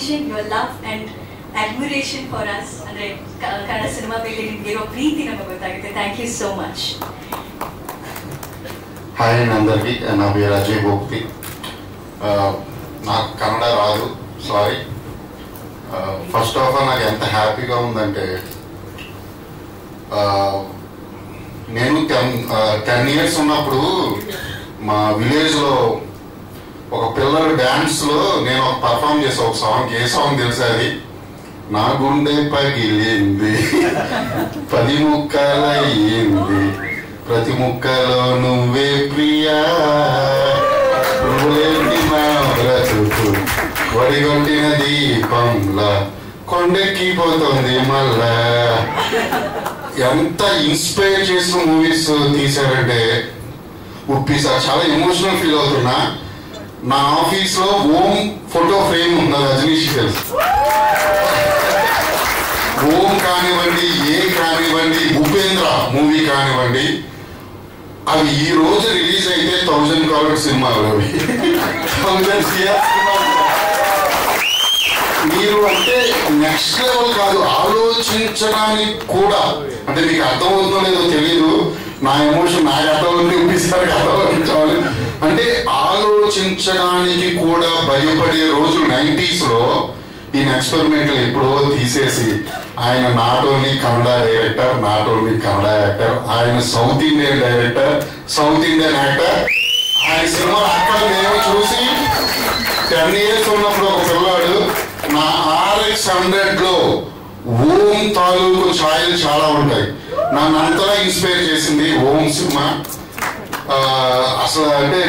attention, your love and admiration for us. Andre kannada cinema pelle nimge ಪ್ರೀತಿ ನಮಗೆ ಗೊತ್ತಾಗುತ್ತೆ. Thank you so much. Hi అందరికీ, నా పేరు అజయ్ భోక్తి. నాకు కన్నడ రాదు, సారీ. ఫస్ట్ ఆఫ్ ఆల్ నాకు ఎంత హ్యాపీగా ఉందంటే, నేను 10 years ఉన్నప్పుడు మా విలేజ్లో ఒక పిల్లల డ్యాన్స్లో నేను పర్ఫామ్ చేసా ఒక సాంగ్. ఏ సాంగ్ తెలుసా అది? నా గుండె పగిలింది 10 ముక్కలయ్యింది, ప్రతి ముక్కలో నువ్వే ప్రియా, నువ్వేంటి నా బ్రతుకు వడిగొట్టిన దీపంలా కొండెక్కిపోతుంది మళ్ళా. ఎంత ఇన్స్పైర్ చేసిన మూవీస్ తీశారంటే ఉప్పి సార్, చాలా ఎమోషనల్ ఫీల్ అవుతున్నా. నా ఆఫీస్ లో ఓం ఫోటో ఫ్రేమ్ ఉంది, రజనీష్ తెలుసు. ఓం కానివ్వండి, ఏ కానివ్వండి, ఉపేంద్ర మూవీ కానివ్వండి, అవి ఈ రోజు రిలీజ్ అయితే 1000 crore సినిమాలు. అవి 1000 crore మీరు అంటే నెక్స్ట్ లెవెల్ కాదు, ఆలోచించడానికి కూడా. అంటే మీకు అర్థమవుతుందో లేదో తెలియదు, నా ఎమోషన్ నాకు అర్థమవుతుంది, ఉప్పిసారికి అర్థమవుతుంది. అంటే ఆలోచించడానికి కూడా భయపడే రోజు 90s లో ఈయన ఎక్స్పెరిమెంట్లు ఎప్పుడో తీసేసి, ఆయన not only Kannada director, not only Kannada actor, ఆయన south Indian director, south Indian actor. ఆయన సినిమా అక్కడ నేను చూసి 10 years ఉన్నప్పుడు ఒక పిల్లాడు నా RX100 లో ఓం తాలూకు ఛాయలు చాలా ఉంటాయి. నన్ను అంతలా ఇన్స్పైర్ చేసింది ఓం సినిమా. అసలు అంటే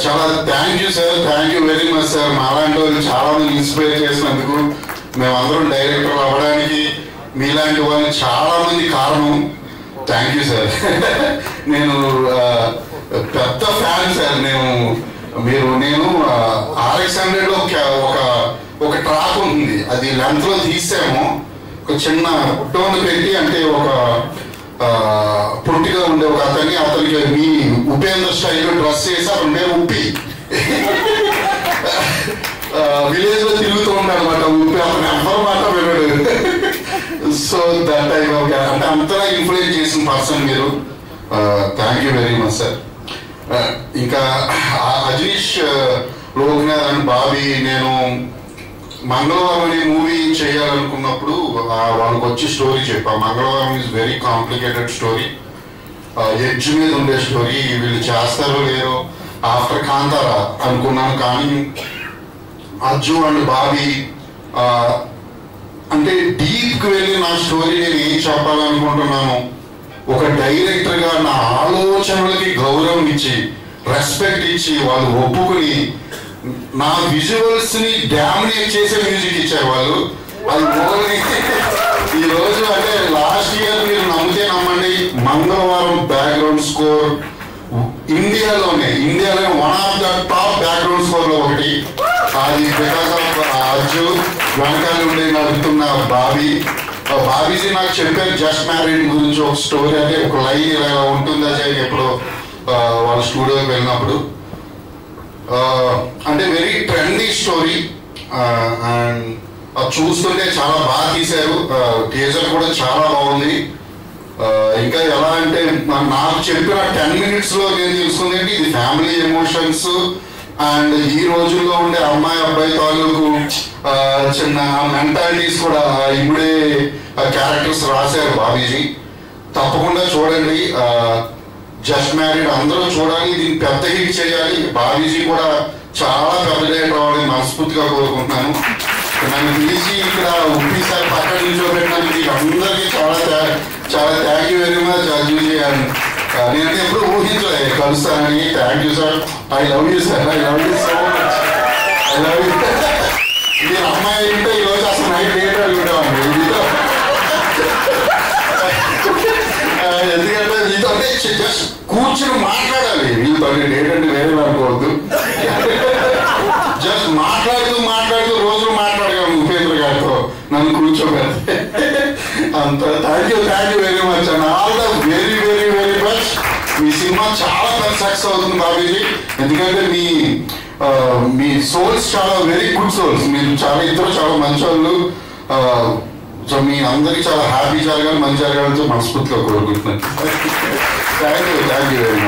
చాలా thank you sir, thank you very much sir. మాలాంటి వాళ్ళు చాలా మంది ఇన్స్పైర్ చేసినందుకు, మేమందరం డైరెక్టర్లు అవ్వడానికి మీలాంటి వాళ్ళు చాలా మంది కారణం. Thank you sir. నేను పెద్ద ఫ్యాన్ సార్. నేను RX100 లో ఒక ట్రాక్ ఉంటుంది, అది లెంత్ లో తీసాము. ఒక చిన్న టోన్ పెట్టి, అంటే ఒక పొట్టిగా ఉండే ఒక అతనికి మీ ఉపేంద్ర స్టైల్ డ్రెస్ చేసి అతని పేరు ఉప్పి, విలేజ్ లో తిరుగుతూ ఉంటాడు అనమాట. ఉప్పి అతను ఎవరు మాట వినడు. సో దట్ టైప్ అంటే అంతలా ఇన్ఫ్లుయెన్స్ చేసిన పర్సన్ మీరు. Thank you very much sir. ఇంకా అజనీష్, లోక్నాథ్ అండ్ బాబీ, నేను మంగళవారం అనే మూవీ చేయాలనుకున్నప్పుడు వాళ్ళకి వచ్చి స్టోరీ చెప్పా. మంగళవారం is very complicated story, edge మీద ఉండే స్టోరీ. వీళ్ళు చేస్తారో లేదో ఆఫ్టర్ కాంతారా అనుకున్నాను. కానీ అజ్జు అండ్ బాబీ అంటే డీప్కి వెళ్ళి నా స్టోరీ నేను ఏం చెప్పాలనుకుంటున్నాను, ఒక డైరెక్టర్గా నా ఆలోచనలకి గౌరవం ఇచ్చి, రెస్పెక్ట్ ఇచ్చి, వాళ్ళు ఒప్పుకుని నా విజువల్స్ ని డామినేట్ చేసే మ్యూజిక్ ఇచ్చారు వాళ్ళు. అది ఓన్లీ ఈ రోజు అంటే లాస్ట్ ఇయర్ మీరు నమ్మితే నమ్మండి, మంగళవారం బ్యాక్గ్రౌండ్ స్కోర్ ఇండియాలో 1 of the top background score లో ఒకటి. అది బికాస్ ఆఫ్ అర్జు, వెనకాల ఉండే నడుపుతున్న బాబీజీ నాకు చెప్పారు జస్ట్ మ్యారీడ్ గురించి ఒక స్టోరీ. అంటే ఒక లైన్ ఇలా ఉంటుంది అజయ్ ఎప్పుడు వాళ్ళ స్టూడియోకి వెళ్ళినప్పుడు. అంటే వెరీ ట్రెండీ స్టోరీ, అండ్ చూస్తుంటే చాలా బాగా తీశారు. టీజర్ కూడా చాలా బాగుంది. ఇంకా ఎలా అంటే నాకు చెప్పిన 10 minutes లో నేను తెలుసుకుంది ఇది ఫ్యామిలీ ఎమోషన్స్ అండ్ ఈ రోజుల్లో ఉండే అమ్మాయి అబ్బాయి తాలూకు చిన్న మెంటాలిటీస్ కూడా ఇప్పుడే క్యారెక్టర్స్ రాశారు బాబీజీ. తప్పకుండా చూడండి. జస్ట్ మ్యారీడ్ అందరూ చూడాలి, దీన్ని పెద్ద హిట్ చేయాలి. బాబీజీ కూడా చాలా పెద్ద హిట్ రావాలని మనస్ఫూర్తిగా కోరుకుంటున్నాను. నన్ను పిలిచి ఇక్కడ ఒకేసారి పక్కన నిల్చోబెట్టినందుకు అందరికీ చాలా థ్యాంక్ యూ వెరీ మచ్ అజూజీ. అండ్ నేనైతే ఎప్పుడు ఊహించలేదు కలుస్తానని. Thank you sir. I love you sir. I love you so much. I love you. మీరు అమ్మాయి ఉంటే ఈరోజు అసలు నైట్ లేట్ అడుగుతామండి. ఎందుకంటే మీతో అంటే జస్ట్ కూర్చొని మాట్లాడాలి. మీతో డేట్ అంటే వేరే అనుకోవద్దు. జస్ట్ మాట్లాడుతూ రోజులు మాట్లాడగలను ఉపేంద్ర గారితో నన్ను కూర్చోబెడితే. అంత thank you very much and all the very much. Me cinema చాలా పెద్ద సక్సెస్ అవుతుంది బాబీజీ. ఎందుకంటే మీ సోల్స్ చాలా వెరీ గుడ్ సోల్స్, మీరు ఇద్దరు చాలా మంచి వాళ్ళు. సో మీ అందరికి చాలా హ్యాపీ జరగాలి, మంచి జరగాలని మనస్ఫూర్తిగా కోరుకుంటున్నాను. Thank you very much.